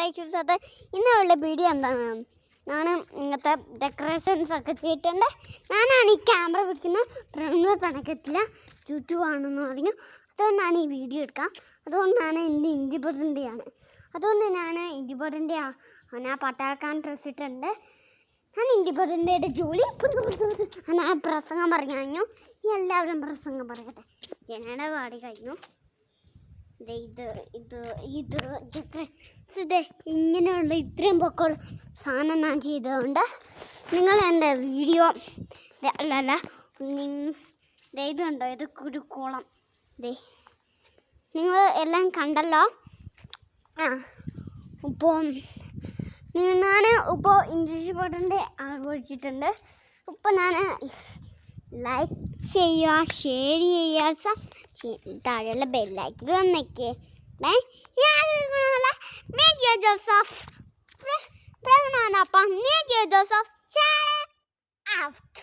Like അത് ഇന്നുള്ള video എന്താണ് ഞാൻ ഇങ്ങനത്തെ ഡെക്കറേഷൻസ് ഒക്കെ ചെയ്തിട്ടുണ്ട്. ഞാനാണ് ഈ ക്യാമറ പിടിക്കുന്നത്. പ്രണവ് പണക്കത്തില്ല യൂട്യൂബ് ആണെന്ന് പറഞ്ഞു. അതുകൊണ്ടാണ് ഈ വീഡിയോ എടുക്കാം. അതുകൊണ്ടാണ് എൻ്റെ ഇൻഡിപെൻഡൻ്റെയാണ്. അതുകൊണ്ട് ഞാൻ ഇൻഡിപെൻഡൻ്റ് ഞാൻ പട്ടാക്കാൻ ഡ്രസ്സ് ഇട്ടുണ്ട്. ഞാൻ ഇൻഡിപെൻഡൻ്റ് ജോലി ഞാൻ പ്രസംഗം പറഞ്ഞു കഴിഞ്ഞു. എല്ലാവരും പ്രസംഗം പറയട്ടെ. ജനയുടെ പാടി കഴിഞ്ഞു. ഇത് ഇങ്ങനെയുള്ള ഇത്രയും പൊക്കമുള്ള സാധനം ഞാൻ ചെയ്തതുകൊണ്ട് നിങ്ങൾ എൻ്റെ വീഡിയോ അല്ലല്ല ഇത് കണ്ടോ, ഇത് ഒരു കുളം. നിങ്ങൾ എല്ലാം കണ്ടല്ലോ. ഇപ്പോൾ ഞാൻ ഇപ്പോൾ ഇംഗ്ലീഷ് പാട്ടിൻ്റെ ആഘോഷിച്ചിട്ടുണ്ട്. ഇപ്പോൾ ഞാൻ ലൈക്ക് ചെയ്യുക, ഷെയർ ചെയ്യുക, താഴെയുള്ള ബെല്ലൈക്കൻ വന്നേക്കേ. ഞാൻ ജോസഫ് ജോസഫ് ചാനൽ ഔട്ട്.